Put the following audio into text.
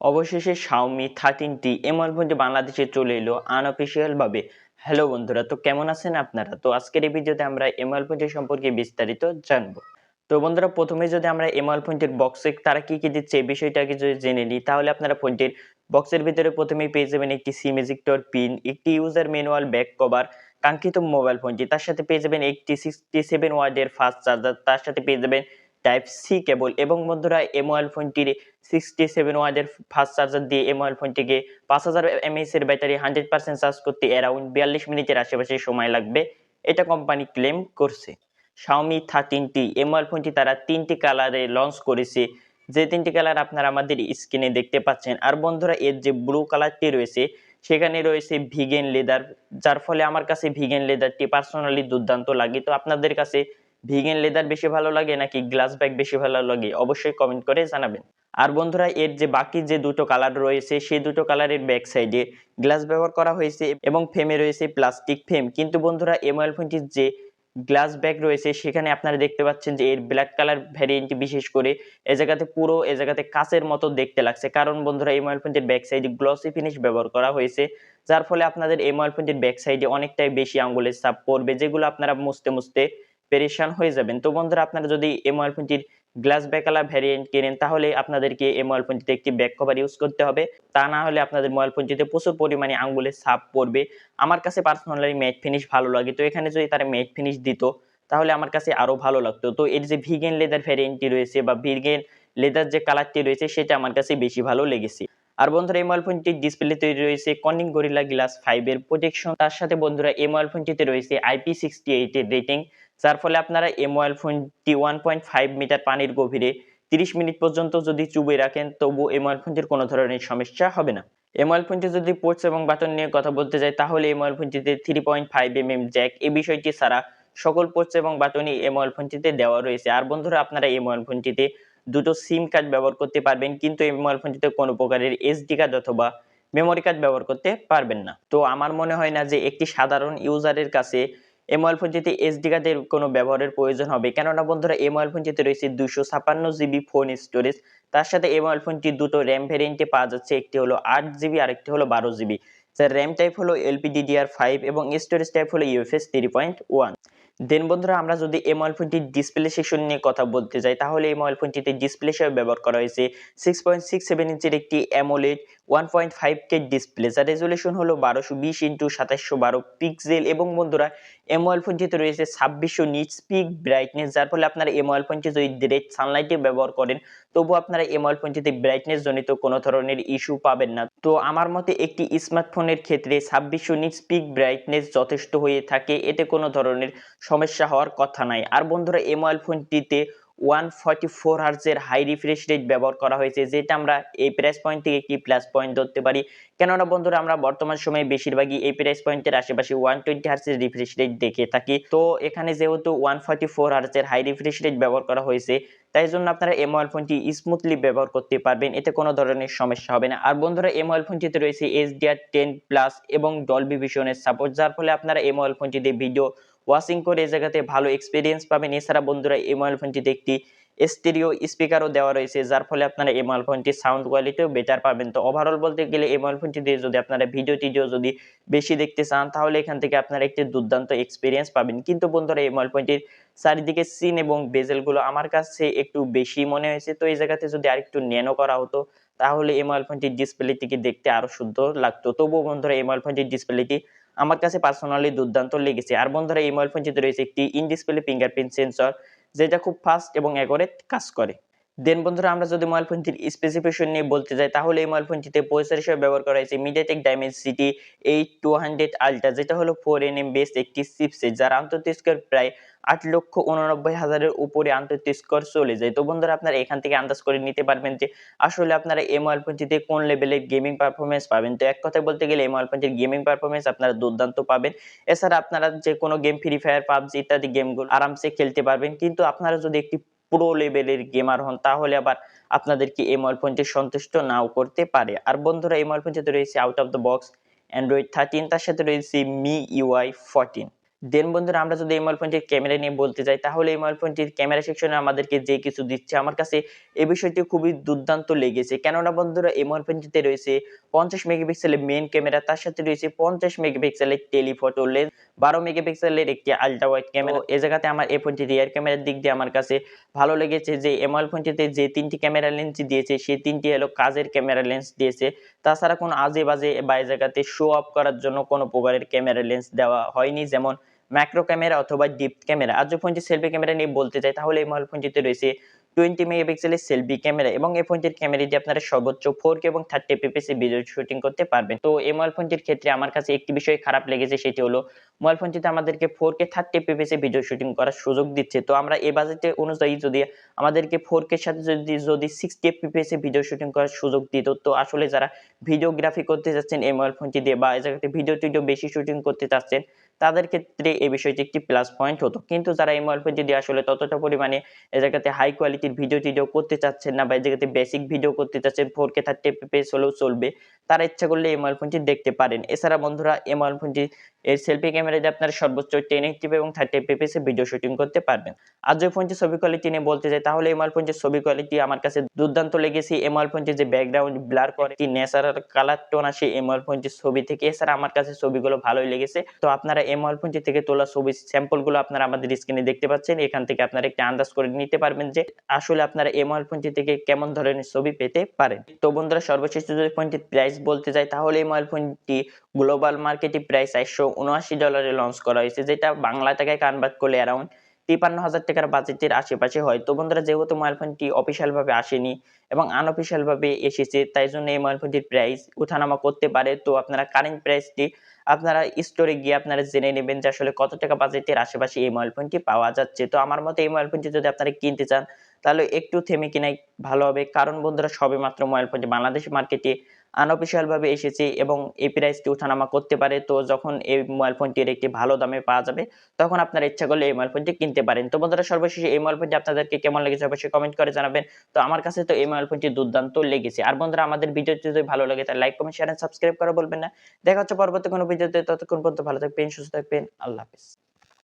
অবশেষে Xiaomi 13T এই mobile ফোনটি বাংলাদেশে চলে এলো আনঅফিসিয়াল ভাবে। হ্যালো বন্ধুরা, তো কেমন আছেন আপনারা? তো আজকের এই ভিডিওতে আমরা এই মোবাইল ফোনটি সম্পর্কে বিস্তারিত জানবো। তো বন্ধুরা, প্রথমে যদি আমরা এই মোবাইল ফোনটির বক্সে তারা কি দিচ্ছে এই বিষয়টা আগে যদি জেনে নিই, তাহলে আপনারা ফোনটির বক্সের ভিতরে প্রথমেই পেয়ে যাবেন একটি সিম এজেক্টর পিন, একটি ইউজার ম্যানুয়াল, ব্যাক কভার, কাঙ্ক্ষিত মোবাইল ফোনটি, তার সাথে পেয়ে যাবেন একটি 67 ওয়াটের ফাস্ট চার্জার, তার সাথে পেয়ে যাবেন টাইপ সি কেবল। এবং বন্ধুরা, এই মোবাইল ফোনটির 67 ওয়াটের ফাস্ট চার্জার দিয়ে এই মোবাইল ফোনটিকে 5000 এমএএইচ এর ব্যাটারি 100% চার্জ করতে অ্যারাউন্ড 42 মিনিটের আশেপাশে সময় লাগবে, এটা কোম্পানি ক্লেম করছে। Xiaomi 13T এই মোবাইল ফোনটি তারা 3টি কালারে লঞ্চ করেছে, যে 3টি কালার আপনারা আমাদের স্ক্রিনে দেখতে পাচ্ছেন। আর বন্ধুরা, এর যে ব্লু কালারটি রয়েছে সেখানে রয়েছে ভিগেন লেদার, যার ফলে আমার কাছে ভিগেন লেদারটি পার্সোনালি দুর্দান্ত লাগে। তো আপনাদের কাছে ভিগেন লেদার বেশি ভালো লাগে নাকি গ্লাস ব্যাক বেশি ভালো লাগে, অবশ্যই কমেন্ট করে জানাবেন। আর বন্ধুরা, এর যে বাকি যে দুটো কালার রয়েছে সেই দুটো কালারের ব্যাক সাইডে গ্লাস ব্যবহার করা হয়েছে এবং ফ্রেমে রয়েছে প্লাস্টিক ফ্রেম। কিন্তু বন্ধুরা, এই মোবাইল ফোনটির যে গ্লাস ব্যাক রয়েছে সেখানে আপনারা দেখতে পাচ্ছেন যে এর ব্ল্যাক কালার ভ্যারিয়েন্টটি বিশেষ করে এ জায়গাতে কাচের মতো দেখতে লাগছে, কারণ বন্ধুরা এই মোবাইল ফোনটির ব্যাক সাইডে গ্লসি ফিনিশ ব্যবহার করা হয়েছে, যার ফলে আপনাদের এই মোবাইল ফোনটির ব্যাক সাইডে অনেকটাই বেশি আঙ্গুলের ছাপ পড়বে, যেগুলো আপনারা মুছতে মুছতে পেরেশান হয়ে যাবেন। তো বন্ধুরা, আপনারা যদি এই মোবাইল ফোনটির গ্লাস ব্যাকওয়ালা ভ্যারিয়েন্ট কেনেন, তাহলে আপনাদেরকে এই মোবাইল ফোনটিতে একটি ব্যাক কভার ইউজ করতে হবে, তা না হলে আপনাদের মোবাইল ফোনটিতে প্রচুর পরিমাণে আঙ্গুলের ছাপ পড়বে। আমার কাছে পার্সোনালি ম্যাট ফিনিশ ভালো লাগে, তো এখানে যদি তারা ম্যাট ফিনিশ দিত তাহলে আমার কাছে আরো ভালো লাগতো। তো এর যে ভিগেন লেদার ভ্যারিয়েন্টটি রয়েছে বা ভিগেন লেদার যে কালারটি রয়েছে সেটা আমার কাছে বেশি ভালো লেগেছে। আর বন্ধুরা, এই মোবাইল ফোনটির ডিসপ্লে তৈরি রয়েছে কর্নিং গরিলা গ্লাস 5 এর প্রোটেকশন, তার সাথে বন্ধুরা এই মোবাইল ফোনটিতে রয়েছে IP68 এর রেটিং, যার ফলে আপনারা এই মোবাইল ফোনটি 1.5 মিটার পানির গভীরে 30 মিনিট পর্যন্ত যদি চুবিয়ে রাখেন তবু এই মোবাইল ফোনটির কোনো ধরনের সমস্যা হবে না। এই মোবাইল ফোনটি যদি পোর্টস এবং বাটন নিয়ে কথা বলতে যাই, তাহলে এই মোবাইল ফোনটিতে 3.5 mm জ্যাক, এই বিষয়টি ছাড়া সকল পোর্টস এবং বাটনই এই মোবাইল ফোনটিতে দেওয়া রয়েছে। আর বন্ধুরা, আপনারা এই মোবাইল ফোনটিতে দুটো সিম কার্ড ব্যবহার করতে পারবেন, কিন্তু এই মোবাইল ফোনটিতে কোনো প্রকারের এসডি কার্ড অথবা মেমোরি কার্ড ব্যবহার করতে পারবেন না। তো আমার মনে হয় না যে একটি সাধারণ ইউজারের কাছে এই মোবাইল ফোনটিতে এসডি কার্ডের কোনো ব্যবহারের প্রয়োজন হবে, কেননা বন্ধুরা এই মোবাইল ফোনটিতে রয়েছে 256 জিবি ফোন স্টোরেজ, তার সাথে এই মোবাইল ফোনটি দুটো র্যাম ভ্যারিয়েন্টে পাওয়া যাচ্ছে, একটি হলো 8 জিবি আর একটি হলো 12 জিবি, যার র্যাম টাইপ হলো LPDDR5 এবং স্টোরেজ টাইপ হলো UFS 3.1। দেন বন্ধুরা, আমরা যদি এই মোবাইল ফোনটির ডিসপ্লে সেকশন নিয়ে কথা বলতে যাই, তাহলে এই মোবাইল ফোনটিতে ডিসপ্লে হিসেবে ব্যবহার করা হয়েছে 6.67 ইঞ্চির একটি অ্যামোলেড 1.5K ডিসপ্লে, যার রেজুলেশন হলো 1220x2712 পিক্সেল। এবং বন্ধুরা, এই মোবাইল ফোনটিতে রয়েছে 2600 নিটস পিক ব্রাইটনেস, যার ফলে আপনারা এই মোবাইল ফোনটি যদি ডিরেক্ট সানলাইটে ব্যবহার করেন তবু আপনারা এই মোবাইল ফোনটিতে ব্রাইটনেস জনিত কোনো ধরনের ইস্যু পাবেন না। তো আমার মতে একটি স্মার্টফোনের ক্ষেত্রে 2600 নিটস পিক ব্রাইটনেস যথেষ্ট হয়ে থাকে, এতে কোনো ধরনের সমস্যা হওয়ার কথা নাই। আর বন্ধুরা, এই মোবাইল ফোনটিতে 144 হার্টজের হাই রিফ্রেশ রেট ব্যবহার করা হয়েছে, যেটা আমরা এই প্রাইস পয়েন্ট থেকে একটি প্লাস পয়েন্ট ধরতে পারি, কেননা বন্ধুরা আমরা বর্তমান সময়ে বেশিরভাগই এই প্রাইস পয়েন্টের আশেপাশে 120 হার্টজের রিফ্রেশ রেট দেখে থাকি। তো এখানে যেহেতু 144 হার্টজের হাই রিফ্রেশ রেট ব্যবহার করা হয়েছে, তাই জন্য আপনারা এই মোবাইল ফোনটি স্মুথলি ব্যবহার করতে পারবেন, এতে কোনো ধরনের সমস্যা হবে না। আর বন্ধুরা, এই মোবাইল ফোনটিতে রয়েছে HDR10 প্লাস এবং ডলবি ভিশনের সাপোর্ট, যার ফলে আপনারা এই মোবাইল ফোনটিতে ভিডিও ওয়াচিং করে এই জায়গাতে ভালো এক্সপিরিয়েন্স পাবেন। এছাড়া বন্ধুরা, এই মোবাইল ফোনটিতে একটি স্টেরিও স্পিকারও দেওয়া রয়েছে, যার ফলে আপনারা এই মোবাইল ফোনটির সাউন্ড কোয়ালিটিও বেটার পাবেন। তো ওভারঅল বলতে গেলে এই মোবাইল ফোনটি দিয়ে যদি আপনারা ভিডিও টিডিও যদি বেশি দেখতে চান, তাহলে এখান থেকে আপনারা একটি দুর্দান্ত এক্সপিরিয়েন্স পাবেন। কিন্তু বন্ধুরা, এই মোবাইল ফোনটির চারিদিকে সিন এবং বেজেলগুলো আমার কাছে একটু বেশি মনে হয়েছে, তো এই জায়গাতে যদি আরেকটু ন্যানো করা হতো তাহলে এই মোবাইল ফোনটির ডিসপ্লেটিকে দেখতে আরো সুন্দর লাগতো। তবুও বন্ধুরা, এই মোবাইল ফোনটির ডিসপ্লেটি আমার কাছে পার্সোনালি দুর্দান্ত লেগেছে। আর বন্ধুরা, এই মোবাইল ফোনটিতে রয়েছে একটি ইন ডিসপ্লে ফিঙ্গারপ্রিন্ট সেন্সর, যেটা খুব ফাস্ট এবং অ্যাকুরেট কাজ করে। দেন বন্ধুরা, আমরা যদি মোবাইল ফোনটির স্পেসিফিকেশন নিয়ে বলতে যাই, তাহলে এই মোবাইল ফোনটিতে প্রসেসর হিসেবে ব্যবহার করা হয়েছে MediaTek Dimensity 8200 Ultra, যেটা হলো 4nm বেস একটি চিপসেট, যার আন্তর্জাতিক স্কোর প্রায় 8,89,000-এর উপরে আন্তর্জাতিক স্কোর চলে যায়। তো বন্ধুরা, আপনারা এখান থেকে আন্দাজ করে নিতে পারবেন যে আসলে আপনারা এই মোবাইল ফোনটিতে কোন লেভেলের গেমিং পারফরমেন্স পাবেন। তো এক কথায় বলতে গেলে এই মোবাইল ফোনটির গেমিং পারফরমেন্স আপনারা দুর্দান্ত পাবেন। এছাড়া আপনারা যে কোনো গেম, ফ্রি ফায়ার, পাবজি ইত্যাদি গেমগুলো আরামসে খেলতে পারবেন। কিন্তু আপনারা যদি একটি প্রো লেভেলের গেমার হন, তাহলে আবার আপনাদেরকে এই মোবাইল ফোনটি সন্তুষ্ট নাও করতে পারে। আর বন্ধুরা, এই মোবাইল ফোনটিতে রয়েছে out of the box Android 13, তার সাথে রয়েছে MIUI 14। দেন বন্ধুরা আমরা যদি এই মোবাইল ফোনটির ক্যামেরা নিয়ে বলতে যাই, তাহলে এই মোবাইল ফোনটির ক্যামেরা সেকশনে আমাদেরকে যে কিছু দিচ্ছে আমার কাছে এই বিষয়টি খুবই দুর্দান্ত লেগেছে। কেননা বন্ধুরা এই মোবাইল ফোনটিতে রয়েছে 50 মেগাপিক্সেলের মেইন ক্যামেরা, তার সাথে রয়েছে 50 মেগাপিক্সেলের টেলিফটো লেন্স, 12 মেগাপিক্সেলের একটি আল্ট্রা ওয়াইড ক্যামেরা। তো এই জায়গাতে আমার এই ফোনটি রিয়ার ক্যামেরার দিক দিয়ে আমার কাছে ভালো লেগেছে যে এই মোবাইল ফোনটিতে যে 3টি ক্যামেরা লেন্স দিয়েছে সেই 3টি হলো কাজের ক্যামেরা লেন্স দিয়েছে। তাছাড়া কোনো আজে-বাজে বা এই জায়গাতে শো অফ করার জন্য কোনো প্রকারের ক্যামেরা লেন্স দেওয়া হয়নি, যেমন ম্যাক্রো ক্যামেরা অথবা ডিপ ক্যামেরা। আর যে ফোনটি সেলফি ক্যামেরা নিয়ে বলতে চাই, তাহলে এই মোবাইল ফোনটিতে রয়েছে 20 মেগাপিক্সেলের সেলফি ক্যামেরা এবং এই ফোনটির ক্যামেরা দিয়ে আপনারা সর্বোচ্চ 4K এবং 30 fps এ ভিডিও শুটিং করতে পারবেন। তো এই মোবাইল ফোনটির ক্ষেত্রে আমার কাছে একটি বিষয় খারাপ লেগেছে, সেটি হলো মোবাইল ফোনটিতে আমাদেরকে 4K 30 fps এ ভিডিও শুটিং করার সুযোগ দিচ্ছে। তো আমরা এই বাজেটের অনুযায়ী যদি আমাদেরকে 4K এর সাথে যদি 60 fps এ ভিডিও শুটিং করার সুযোগ দিত, তো আসলে যারা ভিডিওগ্রাফি করতে যাচ্ছেন এই মোবাইল ফোনটি দিয়ে বা এই জায়গাতে ভিডিও বেশি শুটিং করতে চাচ্ছেন, তাদের ক্ষেত্রে এই বিষয়টি একটি প্লাস পয়েন্ট হতো। কিন্তু যারা এই মোবাইল ফোনটি দিয়ে আসলে ততটা পরিমাণে এই জায়গাতে হাই কোয়ালিটির ভিডিও করতে চাচ্ছেন না বা এই জায়গাতে বেসিক ভিডিও করতে চাচ্ছেন, 4K 30 fps হলেও চলবে, তারা ইচ্ছা করলে এই মোবাইল ফোনটি দেখতে পারেন। এছাড়া বন্ধুরা এই মোবাইল ফোনটি এর সেলফি ক্যামেরা দিয়ে আপনারা সর্বোচ্চ 1080p এবং 30 fps এ ভিডিও শুটিং করতে পারবেন। আর যে ফোনটি ছবি কোয়ালিটি নিয়ে বলতে চাই, তাহলে এই মোবাইল ফোনটির ছবি কোয়ালিটি আমার কাছে দুর্দান্ত লেগেছে। এই মোবাইল ফোনটির যে ব্যাকগ্রাউন্ড ব্লার করে একটি ন্যাচারাল কালার টোন আসে এই মোবাইল ফোনটির ছবি থেকে। এছাড়া আমার কাছে ছবিগুলো ভালোই লেগেছে। তো আপনারা এই মোবাইল ফোনটি থেকে তোলা ছবির স্যাম্পল গুলো আপনারা আমাদের স্ক্রিনে দেখতে পাচ্ছেন। এখান থেকে আপনারা একটা আন্দাজ করে নিতে পারবেন যে আসলে আপনারা এই মোবাইল ফোনটি থেকে কেমন ধরনের ছবি পেতে পারেন। তো বন্ধুরা সর্বশেষ যদি ফোনটির প্রাইস বলতে যাই, তাহলে এই মোবাইল ফোনটি গ্লোবাল মার্কেটে প্রাইস $479 লঞ্চ করা হয়েছে, যেটা বাংলা টাকায় কনভার্ট করলে অ্যারাউন্ড 53,000 টাকার বাজেটের আশেপাশে হয়। তো বন্ধুরা যেহেতু মোবাইল ফোনটি অফিসিয়াল ভাবে আসেনি এবং আনঅফিসিয়াল ভাবে এসেছে, তাই জন্য এই মোবাইল ফোনটির প্রাইস উঠানামা করতে পারে। তো আপনারা কারেন্ট প্রাইসটি আপনারা স্টোরে গিয়ে আপনারা জেনে নেবেন যে আসলে কত টাকা বাজেটের আশেপাশে এই মোবাইল ফোনটি পাওয়া যাচ্ছে। তো আমার মতে এই মোবাইল ফোনটি যদি আপনারা কিনতে চান, তাহলে একটু থেমে কেনাই ভালো হবে। কারণ বন্ধুরা সবেমাত্র মোবাইল ফোনটি বাংলাদেশ মার্কেটে আনঅফিসিয়াল ভাবে এসেছে এবং এই প্রাইসটি উঠানামা করতে পারে। তো যখন এই মোবাইল ফোনটির একটি ভালো দামে পাওয়া যাবে, তখন আপনারা ইচ্ছা করলে এই মোবাইল ফোনটি কিনতে পারেন। তো বন্ধুরা সর্বশেষে এই মোবাইল ফোনটি আপনাদেরকে কেমন লেগেছে অবশ্যই কমেন্ট করে জানাবেন। তো আমার কাছে তো এই মোবাইল ফোনটি দুর্দান্ত লেগেছে। আর বন্ধুরা আমাদের ভিডিওটি যদি ভালো লাগে তাহলে like, comment, share and subscribe করা বলবেন না। দেখা হচ্ছে পরবর্তী কোনো ভিডিওতে। ততক্ষণ পর্যন্ত ভালো থাকবেন, সুস্থ থাকবেন। আল্লাহ হাফেজ।